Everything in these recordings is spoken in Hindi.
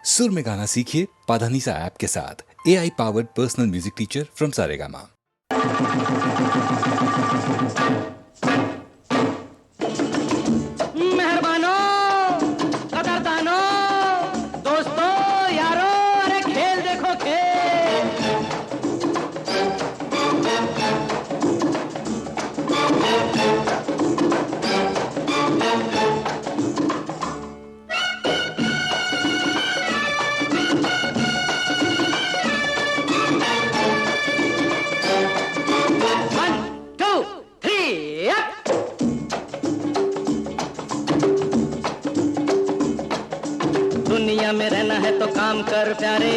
सुर में गाना सीखिए पाधानीसा ऐप के साथ। AI powered personal music teacher from Saregama. मेहरबानो, कदरदानो, दोस्तों, यारो, अरे खेल देखो खेल। One, two, three, up! दुनिया में रहना है तो काम कर प्यारे,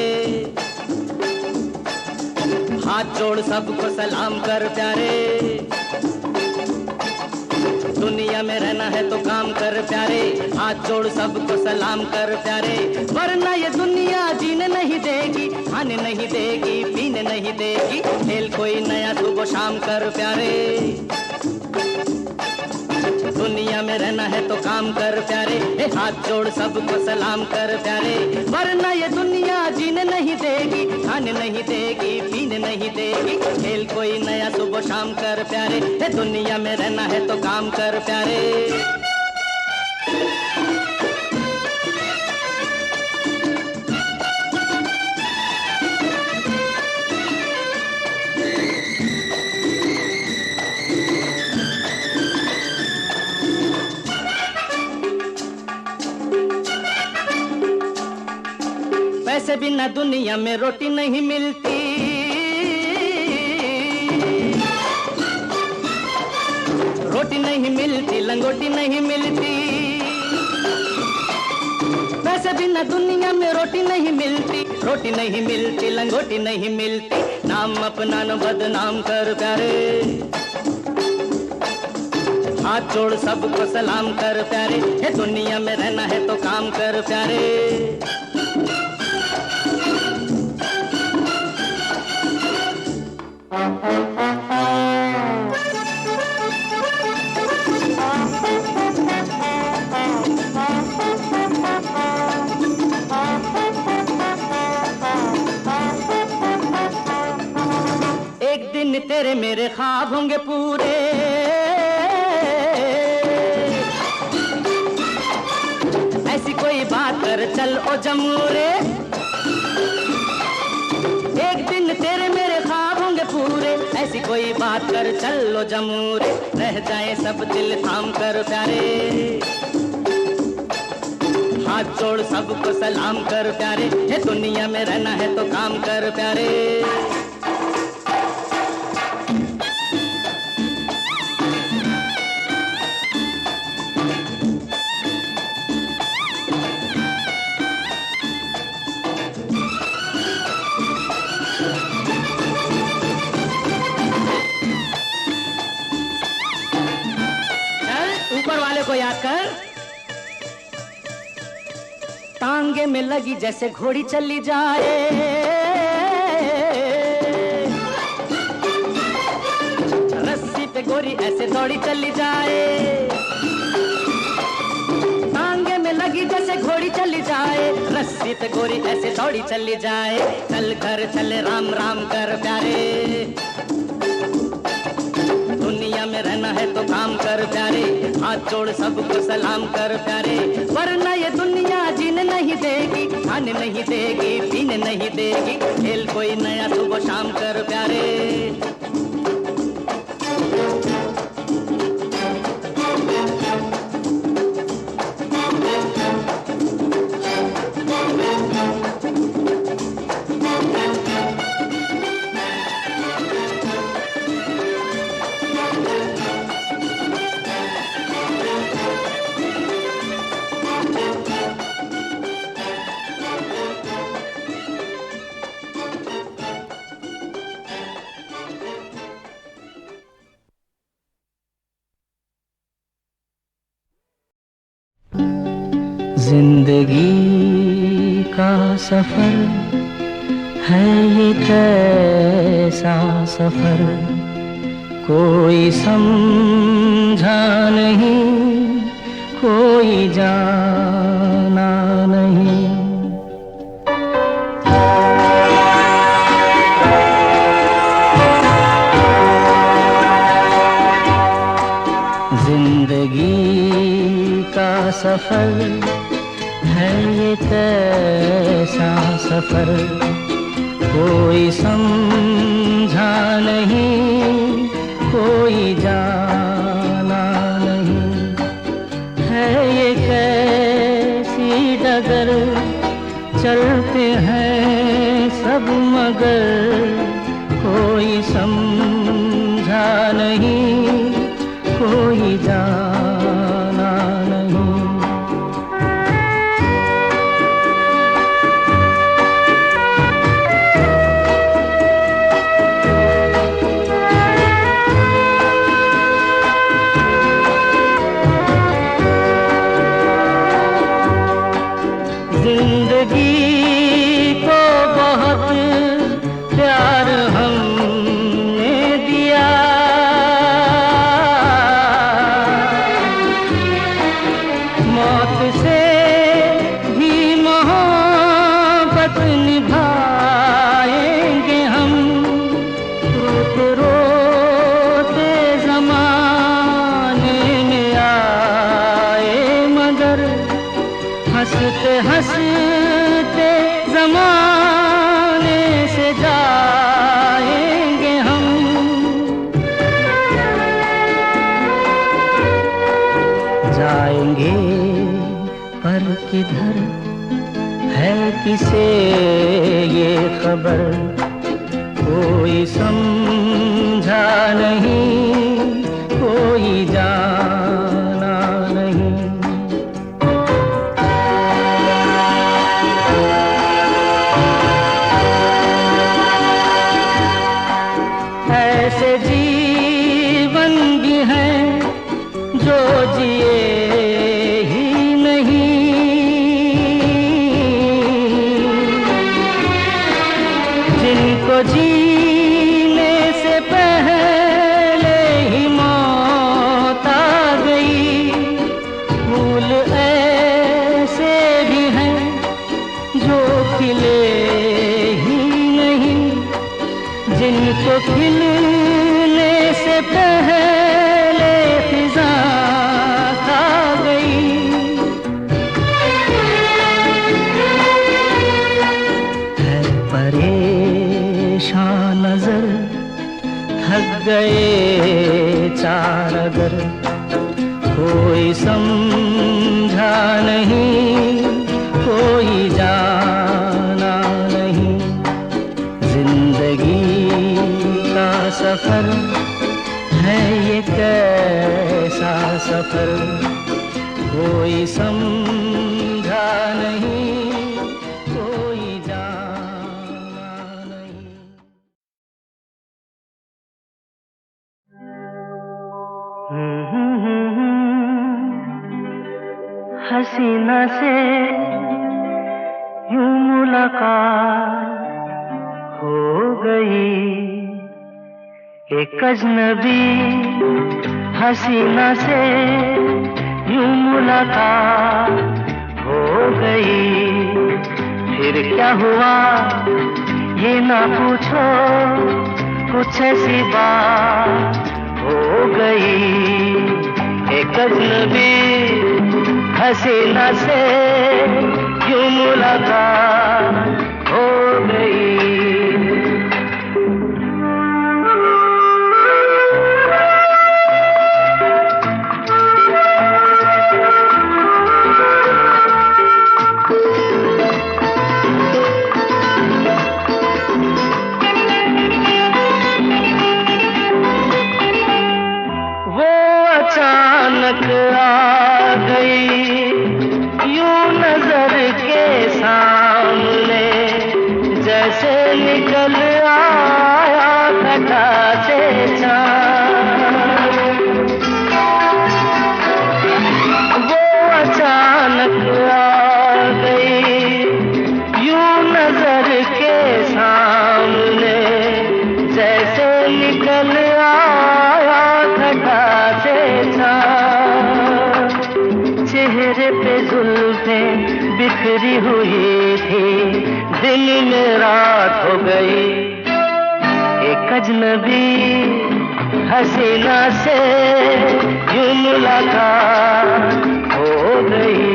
हाथ जोड़ सबको सलाम कर प्यारे। दुनिया में रहना है तो काम कर प्यारे, हाथ जोड़ सबको सलाम कर प्यारे। वरना ये दुनिया जीने नहीं देगी, खाने नहीं देगी, पीने नहीं देगी। खेल कोई नया सुबह शाम कर प्यारे। दुनिया में रहना है तो काम कर प्यारे, हाथ जोड़ सबको सलाम कर प्यारे। वरना ये दुनिया जीने नहीं देगी, खाने नहीं देगी, पीने नहीं देगी। खेल कोई नया सुबह शाम कर प्यारे, दुनिया में रहना है तो काम कर प्यारे। पैसे बिना दुनिया में रोटी नहीं मिलती, रोटी नहीं मिलती, लंगोटी नहीं मिलती। पैसे बिना दुनिया में रोटी नहीं मिलती, रोटी नहीं मिलती, लंगोटी नहीं मिलती। नाम अपना न बदनाम कर प्यारे, हाथ जोड़ सबको सलाम कर प्यारे। ये दुनिया में रहना है तो काम कर प्यारे। एक दिन तेरे मेरे ख्वाब होंगे पूरे, ऐसी कोई बात कर चल ओ जमूरे। एक दिन तेरे मेरे ख्वाब होंगे पूरे, ऐसी कोई बात कर चल लो जमूरे। रह जाए सब दिल थाम कर प्यारे, हाथ जोड़ सबको सलाम कर प्यारे। ये दुनिया में रहना है तो काम कर प्यारे। ऊपर वाले को याद कर। टांगे में लगी जैसे घोड़ी चली जाए, रस्सी पे गोरी ऐसे दौड़ी चली जाए। टांगे में लगी जैसे घोड़ी चली जाए, रस्सी पे गोरी ऐसे दौड़ी चली जाए। चल कर चले राम राम कर प्यारे, दुनिया में रहना है तो काम कर प्यारे। हाथ जोड़ सबको सलाम कर प्यारे। वरना ये दुनिया जीने नहीं देगी, खाने नहीं देगी, पीने नहीं देगी। खेल कोई नया सुबह शाम कर प्यारे। जिंदगी का सफर है ये कैसा सफर, कोई समझा नहीं, कोई जाना नहीं। सफर है ये कैसा सफर, कोई समझा नहीं, कोई जाना नहीं। है ये कैसी डगर, चलते हैं सब मगर कोई समझा नहीं, कोई जाना नहीं। जिंदगी को बहुत प्यार हमने दिया, मौत से भी मोहब्बत निभाएंगे हम। रोते रोते ज़माने में आए मगर हंसते हंसते ज़माने से जाएंगे हम। जाएंगे पर किधर है किसे ये खबर, कोई समझा नहीं, कोई जाना नहीं। ऐसे जीवन भी हैं जो जिए ही नहीं, जिनको जीने से पहले ही मौत आ गई। फूल ऐसे भी हैं जो खिले ही नहीं, जिनको खिलने से पहले फिजा खा गई। है परेशान नजर, थक गए चार अगर, कोई समझा नहीं, कोई जाना नहीं। जिंदगी का सफर है ये कैसा सफर, कोई समझा नहीं, कोई जाना नहीं। हसीना से यूं मुलाकात हो गई, एक अजनबी हसीना से यूं मुलाकात हो गई। फिर क्या हुआ ये ना पूछो, कुछ ऐसी बात हो गई। एक अजनबी हसीना से यूं मुलाकात हो गई। अचानक आ गई यूं नजर के सामने, जैसे निकल आया घटा से चाँद। वो अचानक आ गई यूं नजर के सामने, जैसे निकल आया घटा से चाँद। चेहरे पे जुल्फें बिखरी हुई थी, दिन में रात हो गई। एक अजनबी हसीना से यूं मुलाकात हो गई।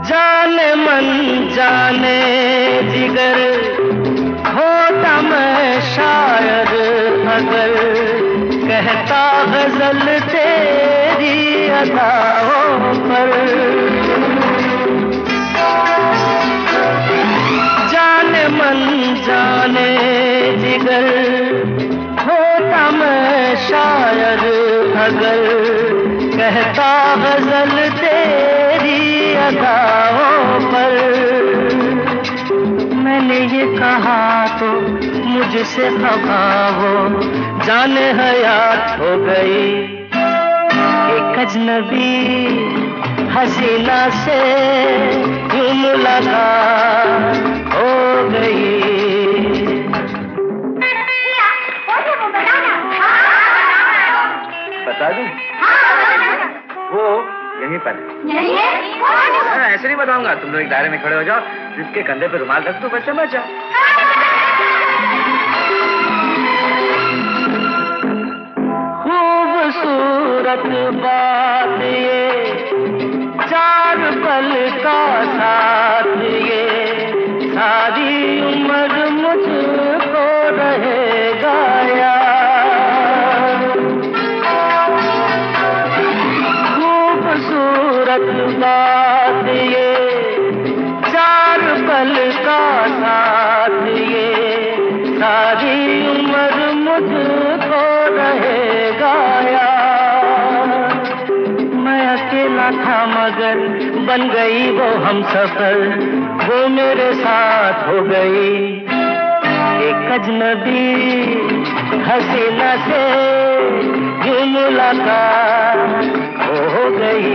जाने मन जाने जिगर होता मैं शायर अगर कहता गजल तेरी अदाओं पर। जाने मन जाने जिगर होता मैं शायर अगर कहता गजल तेरी अदाओं पर। मैंने ये कहा तो मुझसे खफा हो जाने हयात हो गई। एक अजनबी हसीना से यूं मुलाकात हो गई। बता दूं? वो यहीं पर ऐसे नहीं बताऊंगा। तुम लोग एक दायरे में खड़े हो जाओ, जिसके कंधे पे रुमाल रख दो, बस समझ जाओ। खूबसूरत बात ये चार पल का साथ ये सारी उम्र मुझको रहेगा यार। खूबसूरत बात ये चार पल का साथ ये सारी उम्र मुझको रहेगा यार। मैं अकेला था मगर बन गई वो हमसफर, वो मेरे साथ हो गई। एक अजनबी हसीना से यूं मुलाकात हो गई।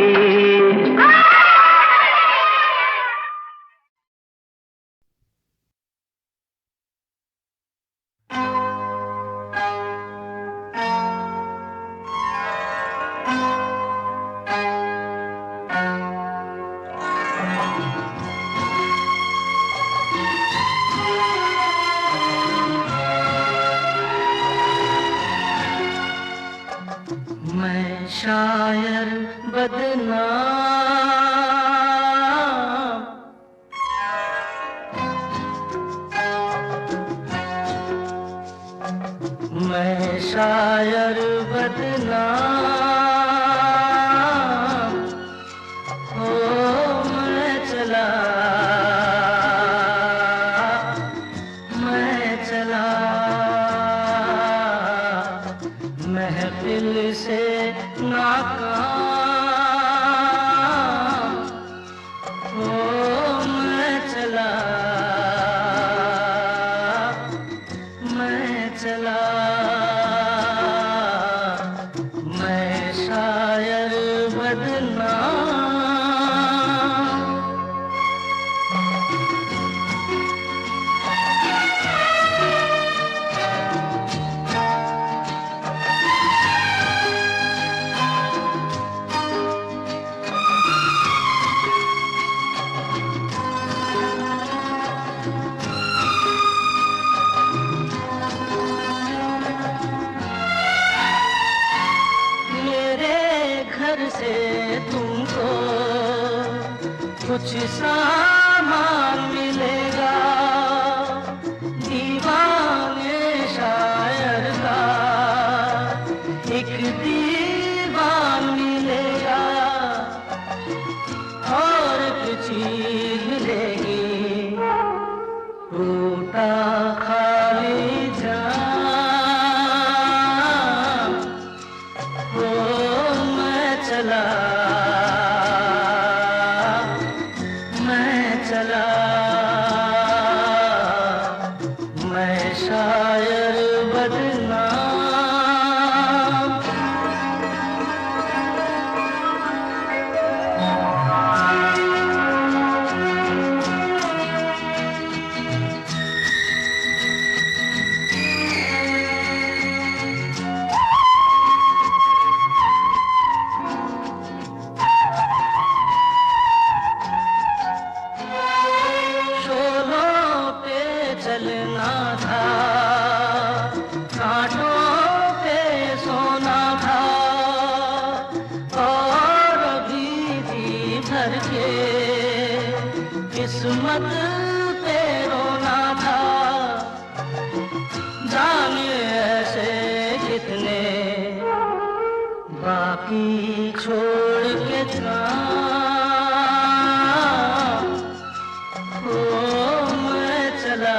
मैं शायर बदनाम, मैं शायर बदनाम, हो मैं चला महफिल से नाकाम, हो मैं चला मैं शायर बदनाम। से तुमको कुछ सामान मिलेगा, दीवाने शायर का एक दीवान मिलेगा, और एक चीज मिलेगी टूटा खाली जान, वो मैं चला मैं कयामत पे रोना था, जाने ऐसे कितने बाकी छोड़ के था। ओ मैं चला,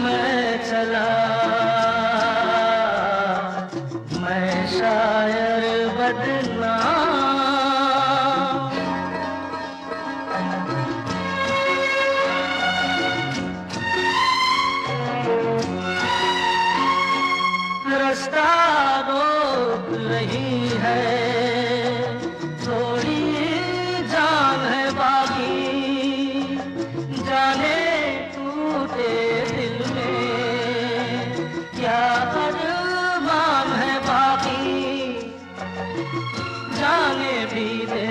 मैं चला, मैं शायर बदनाम। रास्ता रोक रही है, थोड़ी जान है बाकी, जाने टूटे दिल में क्या अरमान है बाकी, जाने भी दे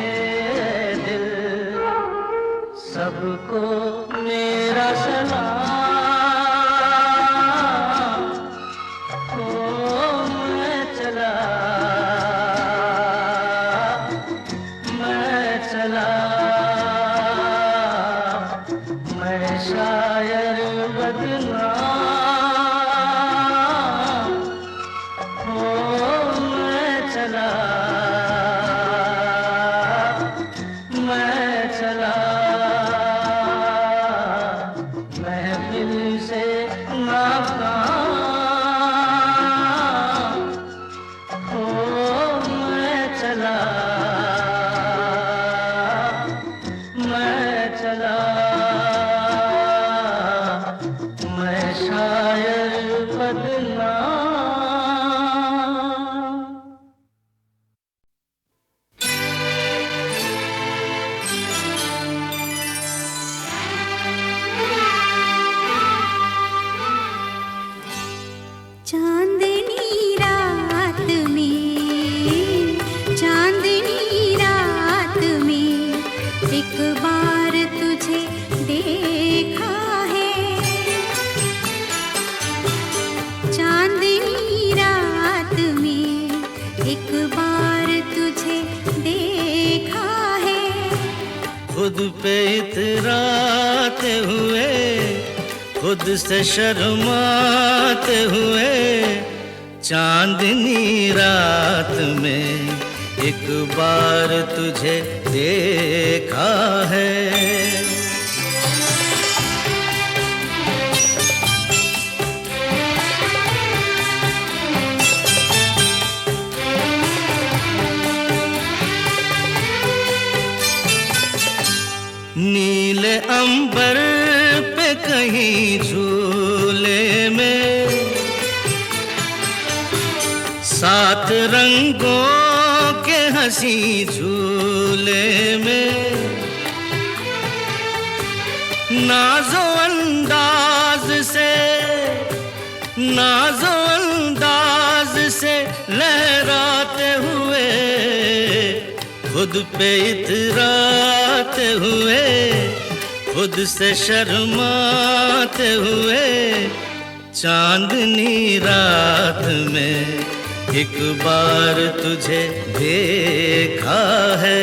दिल सबको मेरा सलाम। शायर बदनाम, हो मैं चला, मैं चला, महफिल से नाकाम, हो मैं चला, मैं चला, शायर बदनाम। चांदनी रात में, चांदनी रात में एक बार तुझे देखा है, चांदनी रात में एक बार तुझे देखा है। खुद पे इतराते हुए, खुद से शर्माते हुए, चांदनी रात में एक बार तुझे देखा है। नीले अंबर पे कहीं झूले में, सात रंगों के हंसी झूले में, नाज़ो अंदाज से, नाज़ो अंदाज से लहराते हुए, खुद पे इतराते हुए, खुद से शर्माते हुए, चांदनी रात में एक बार तुझे देखा है।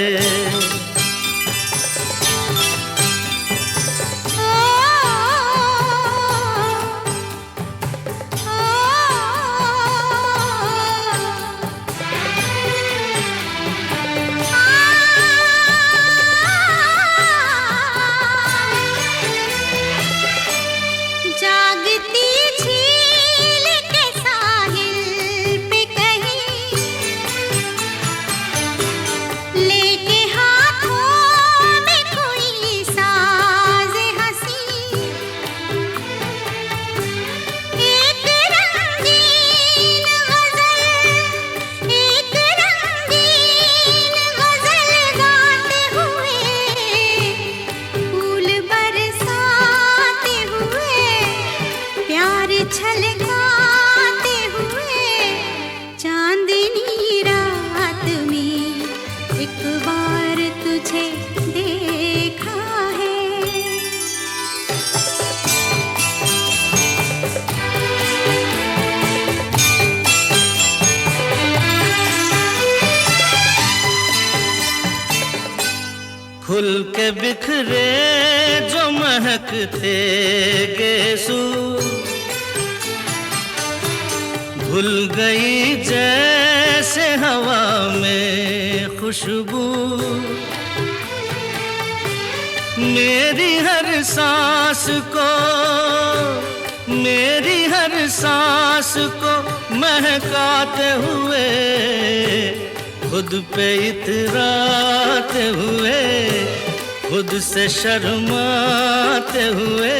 छलकाते हुए, चांदनी रात में एक बार तुझे देखा है। के बिखरे जो महकते गेसू, भूल गई जैसे हवा में खुशबू। मेरी हर सांस को, मेरी हर सांस को महकाते हुए, खुद पे इतराते हुए, खुद से शर्माते हुए,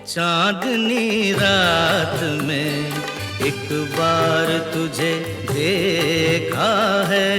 चांदनी रात में एक बार तुझे देखा है।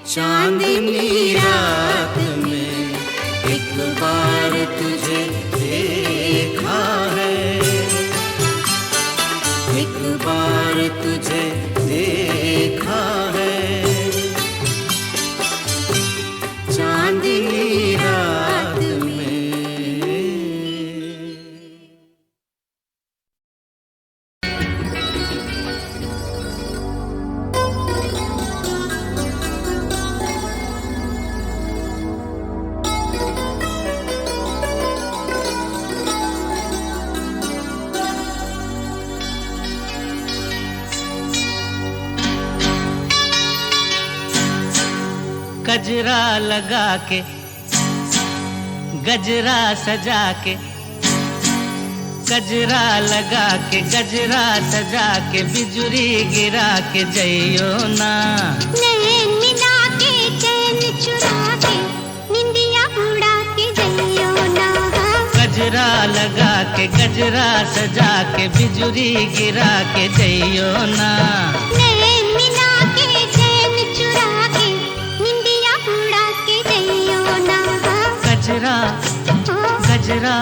चांदनी रात में एक बार तुझे देखा है, एक बार तुझे देखा है, चांदनी रात में। गजरा लगा के, गजरा सजा के, गजरा लगा के, गजरा सजा के, बिजुरी गिरा के जइयो ना। नैन मिला के चैन चुरा के, निंदिया उड़ा के जइयो ना। गजरा लगा के, गजरा सजा के, बिजुरी गिरा के जइयो ना। नैन मिला के चैन चुरा के, निंदिया उड़ा के जइयो ना। गजरा गजरा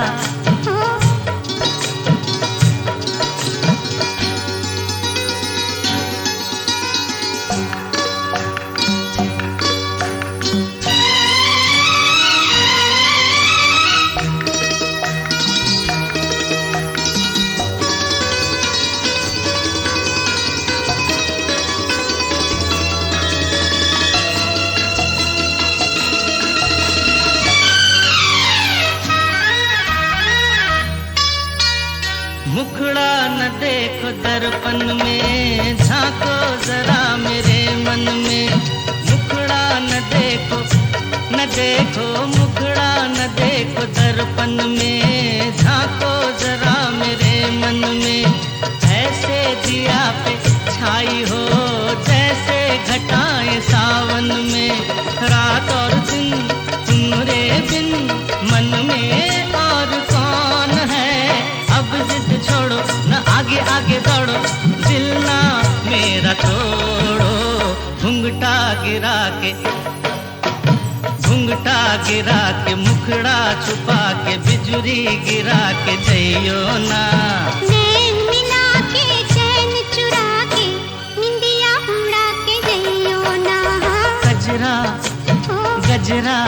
मुखड़ा न देखो दर्पण में, झांको जरा मेरे मन में। मुखड़ा न देखो, न देखो, मुखड़ा न देखो दर्पण में, झांको जरा मेरे मन में। ऐसे दिया पे छाई हो जैसे घटाएं सावन में। रात और दिन तुम्हारे बिन मन में और कौन है। अब जिद छोड़ो न आगे आगे बढ़ो, दिल ना मेरा तोड़ो। घुंघटा गिरा के, घुंघटा गिरा के, मुखड़ा छुपा के, बिजुरी गिरा के जइयो ना। नैन मिला के चैन चुरा के, निंदिया उड़ा के जइयो ना। गजरा गजरा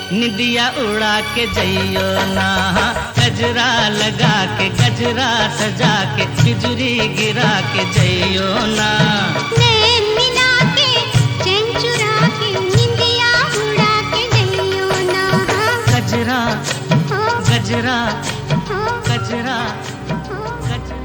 निदिया उड़ा के जइयो ना, गजरा लगा के गजरा सजा के बिजुरी गिरा के जइयो ना। नैन मिला के चैन चुरा के निंदिया उड़ा के जइयो ना। गजरा हो, गजरा हो, गजरा हो। गजरा।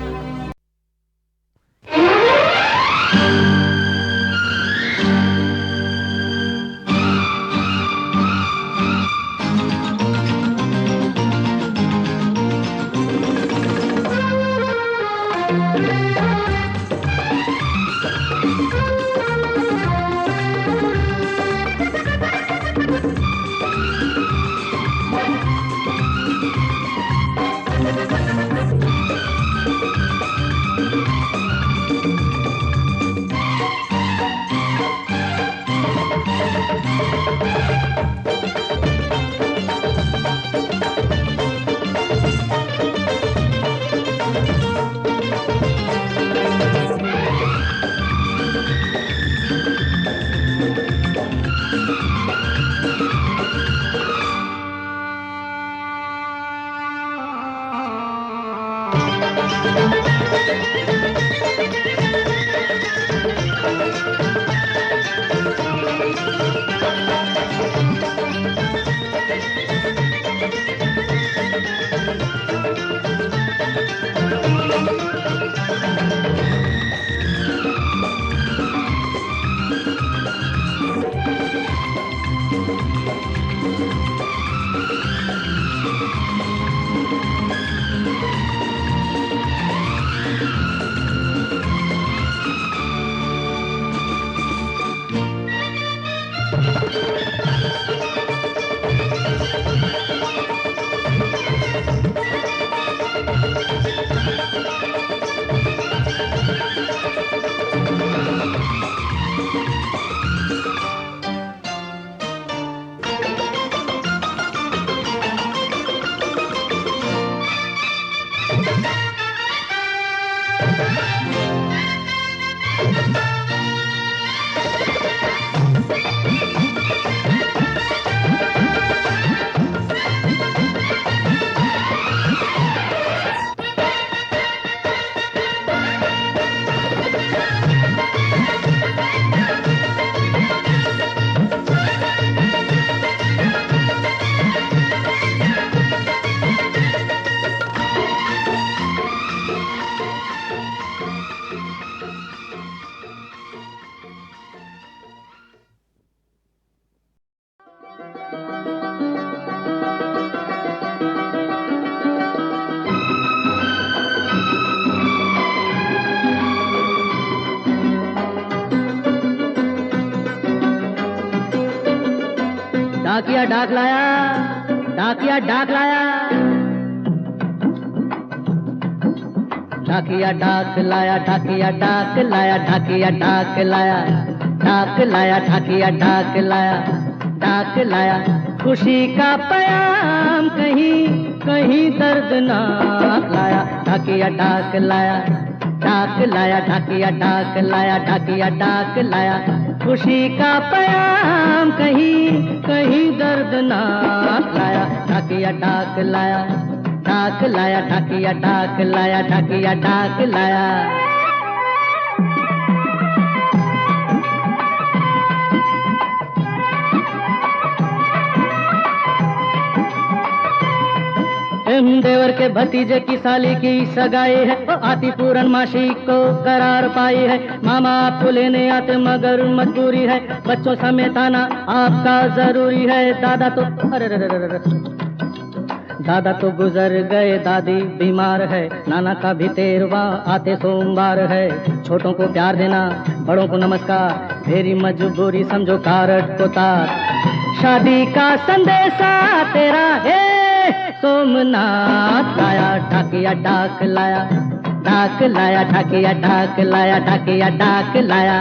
डाकिया डाक लाया, डाकिया डाक लाया, डाकिया डाक लाया, डाकिया डाक लाया, डाकिया डाक लाया, डाक लाया, डाकिया डाक लाया, डाक लाया। खुशी का पैगाम कहीं कहीं दर्दनाक लाया, डाकिया डाक लाया, डाक लाया, डाकिया डाक लाया, डाकिया डाक लाया। खुशी का पैगाम कहीं कहीं दर्दनाक लाया, डाकिया डाक लाया, डाक लाया, डाकिया डाक लाया, डाकिया डाक लाया। देवर के भतीजे की साली की सगाई है, आती पूर्णमासी को करार पाई है। मामा आपको लेने आते मगर मजबूरी है, बच्चों समेत आना आपका जरूरी है। दादा तो दादा तो गुजर गए, दादी बीमार है, नाना का भी 13वां आते सोमवार है। छोटों को प्यार देना, बड़ों को नमस्कार, मेरी मजबूरी समझो कारट को तार। शादी का संदेशा तेरा है सोमनाथ लाया, डाकिया डाक लाया, डाक लाया, डाकिया डाक लाया, डाकिया डाक लाया।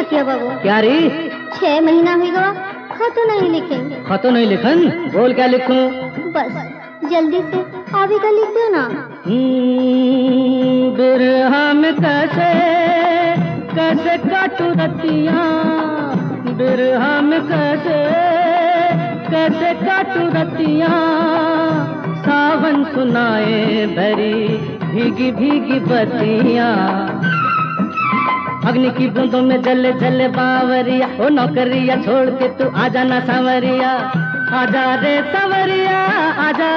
किया बाबू? क्या री? 6 महीना हुई गवा, खत नहीं लिखेंगे। खतो नहीं लिखन? बोल क्या लिखूं? बस जल्दी से अभी का लिख दो ना। बिरहा में कैसे कैसे काटू रतिया, बिरहा में कैसे कैसे काटू रतिया, सावन सुनाए भरी भीगी भीगी बतिया, अग्नि की बूंदों में जले जले बावरिया, ओ नौकरिया छोड़ के तू आजा ना सांवरिया, आजा रे सांवरिया आजा,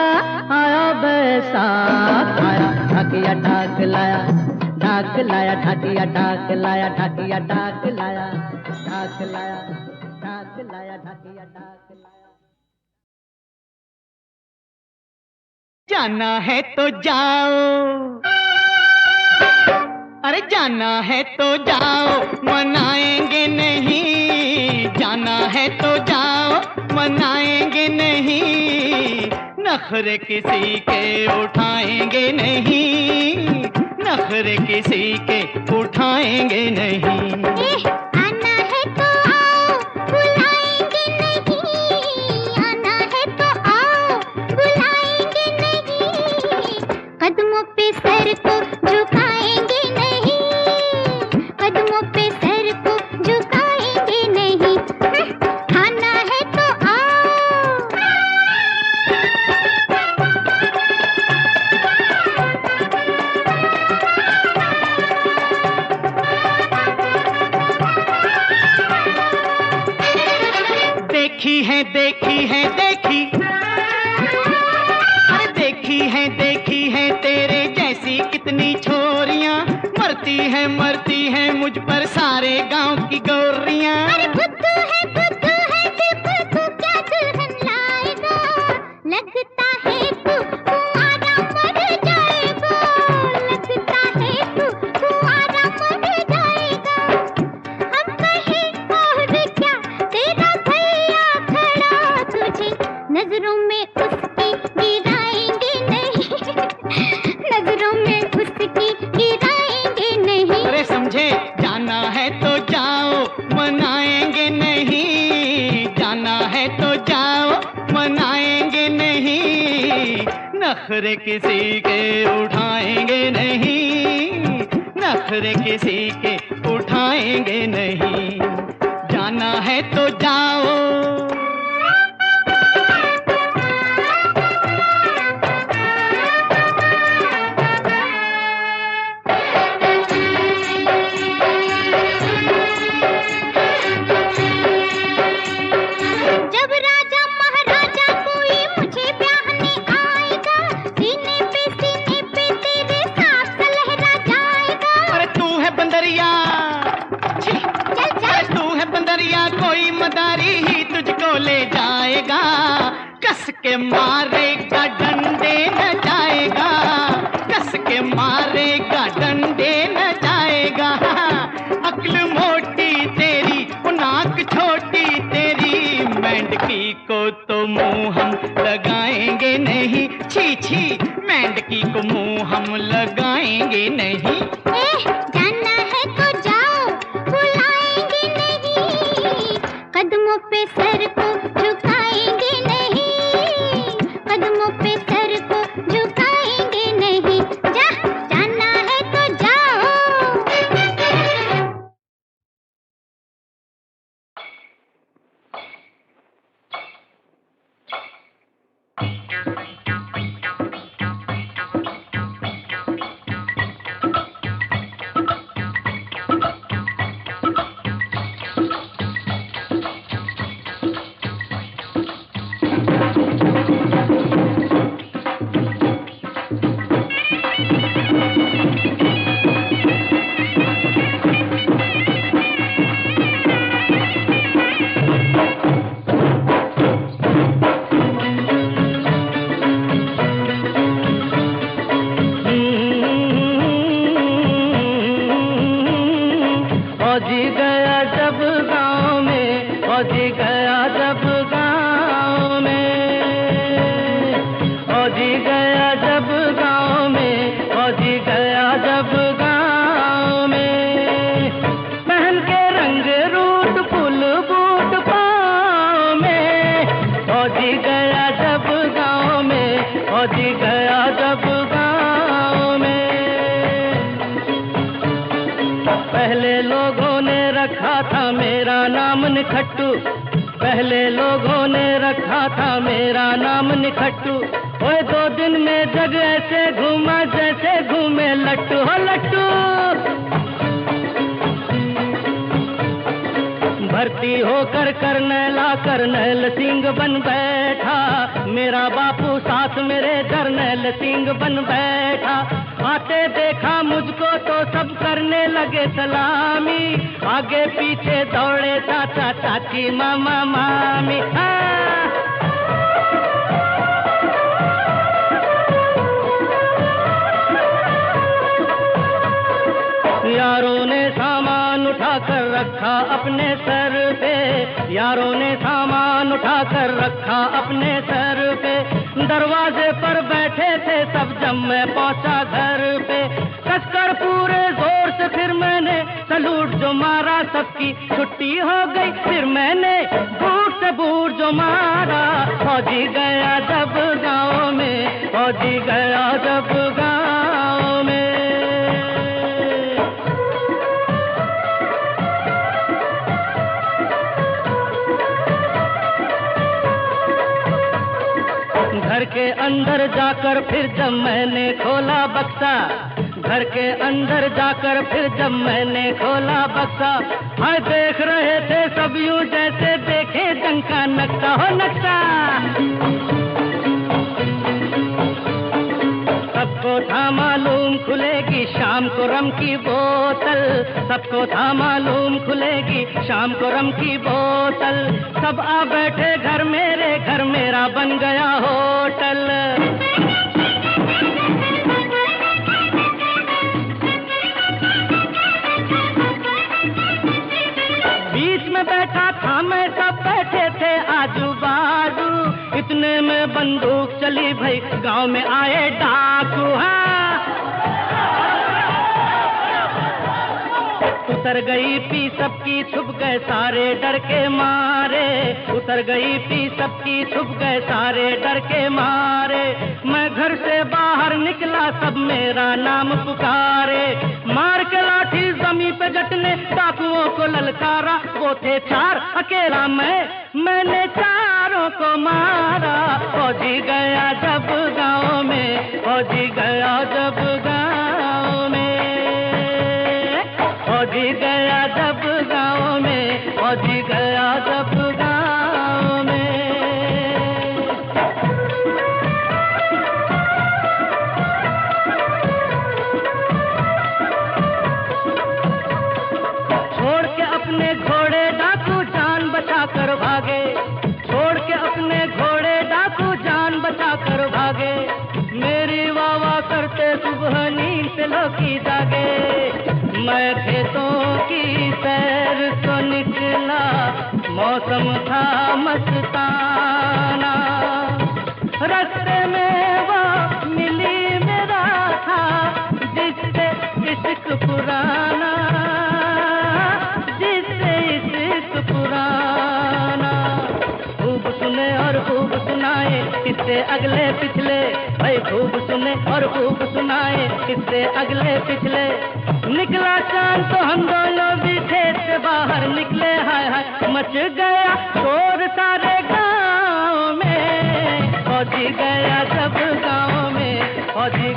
आया बैसाख आया, ढाकिया ढाक लाया, ढाक लाया ढाकिया ढाक लाया, ढाकिया ढाक लाया, ढाक लाया, ढाक लाया, ढाकिया ढाक लाया। जाना है तो जाओ, अरे जाना है तो जाओ, मनाएंगे नहीं, जाना है तो जाओ, मनाएंगे नहीं, नखरे किसी के उठाएंगे नहीं, नखरे किसी के उठाएंगे नहीं। आना है तो आओ, बुलाएंगे नहीं, आना है तो आओ, बुलाएंगे नहीं, कदमों पे सर को झुकाएंगे नहीं, कदमों पे सर को झुकाएंगे नहीं, आना है तो आओ। देखी है देखी है देखी, अरे देखी है तेरे जैसी कितनी छोरियां, मरती है मुझ पर सारे गांव की गोरियां। अरे बुद्धू है दिल पर तू क्या दुल्हन लाएगा, लगता है तू कुंवारा मर जाएगा, लगता है तू कुंवारा मर जाएगा, हम कहें और क्या तेरा भैया खड़ा तुझे नजरों में उसकी गिराएंगे नहीं, नजरों में उसकी गिराएंगे नहीं। अरे समझे, जाना है तो जाओ, मनाएंगे नहीं, जाना है तो जाओ, मनाएंगे नहीं, नखरे किसी के उठाएंगे नहीं, नखरे किसी के उठाएंगे नहीं, जाना है तो जाओ। जब राजा महाराजा कोई मुझे ब्याहने आएगा, सीने पे तेरे सांप सा लहरा जाएगा। अरे तू है बंदरिया, चल चल तू है बंदरिया, कोई मदारी ही तुझको ले जाएगा, कस के मारेगा डंडे न जाएगा, कस के मारेगा डंडे न जाएगा, अक्ल मोटी तेरी नाक छोटी तेरी, मेंढकी को तो मुंह हम लगाएंगे नहीं, छी छी मेंढकी को मुंह हम लगाएंगे नहीं। जाना है तो जाओ, बुलाएंगे नहीं, कदमों पे सर को झुकाएंगे नहीं, पहले लोगों ने रखा था मेरा नाम निखट्टू, पहले लोगों ने रखा था मेरा नाम निखट्टू। ओए 2 दिन में जग ऐसे घूमा जैसे घूमे लट्टू हो लट्टू। भर्ती होकर करनैल सिंह बन बैठा, मेरा बापू साथ मेरे जर्नैल सिंह बन बैठा। आते देखा मुझको तो सब करने लगे सलामी, आगे पीछे दौड़े चाचा चाची मामा मामी। यारों ने सामान उठाकर रखा अपने सर पे, यारों ने सामान उठाकर रखा अपने सर पे। दरवाजे पर बैठे थे सब जब मैं पहुंचा घर पे, कसकर पूरे जोर से फिर मैंने सलूट जो मारा, सबकी छुट्टी हो गई। फिर मैंने बूट से बूट जो मारा, फौजी गया जब गाँव में, फौजी गया जब गाँव में। घर के अंदर जाकर फिर जब मैंने खोला बक्सा, घर के अंदर जाकर फिर जब मैंने खोला बक्सा, हाय देख रहे थे सब यूं जैसे देखे जंग का नक्शा हो नक्शा। सबको था मालूम खुलेगी शाम को रम की बोतल, सबको था मालूम खुलेगी शाम को रम की बोतल। सब आ बैठे घर मेरे, घर मेरा बन गया होटल। बीच में बैठा था मैं, सब बैठे थे आजू बाजू, इतने में बंदूक चली भाई, गांव में आए डाकू। उतर गई पी सबकी, छुप गए सारे डर के मारे, उतर गई पी सबकी, छुप गए सारे डर के मारे। मैं घर से बाहर निकला सब मेरा नाम पुकारे, मार के लाठी जमीन पे जटने डाकुओं को ललकारा। वो थे 4 अकेला मैंने चारों को मारा। फौजी गया जब गाँव में, फौजी गया जब गाँव में, फौजी गया जब गाँव में, फौजी गया जब गाँव में। छोड़ के अपने घोड़े डाकू जान बचा कर भागे, छोड़ के अपने घोड़े डाकू जान बचा कर भागे। मेरी वाह करते सुबह नींद से लोकी जागे। मैं खेतों की सैर को निकला, मौसम था मस्ताना। रास्ते में वो मिली मेरा था जिससे इश्क पुराना, जिससे इश्क पुराना। खूब सुने और खूब सुनाए किससे अगले पिछले, भाई खूब सुने और खूब सुनाए किससे अगले पिछले। निकला चांद तो हम दोनों भी खेत से बाहर निकले, हाय हाय मच गया शोर सारे गाँव में। फौजी गया जब गाँव में, फौजी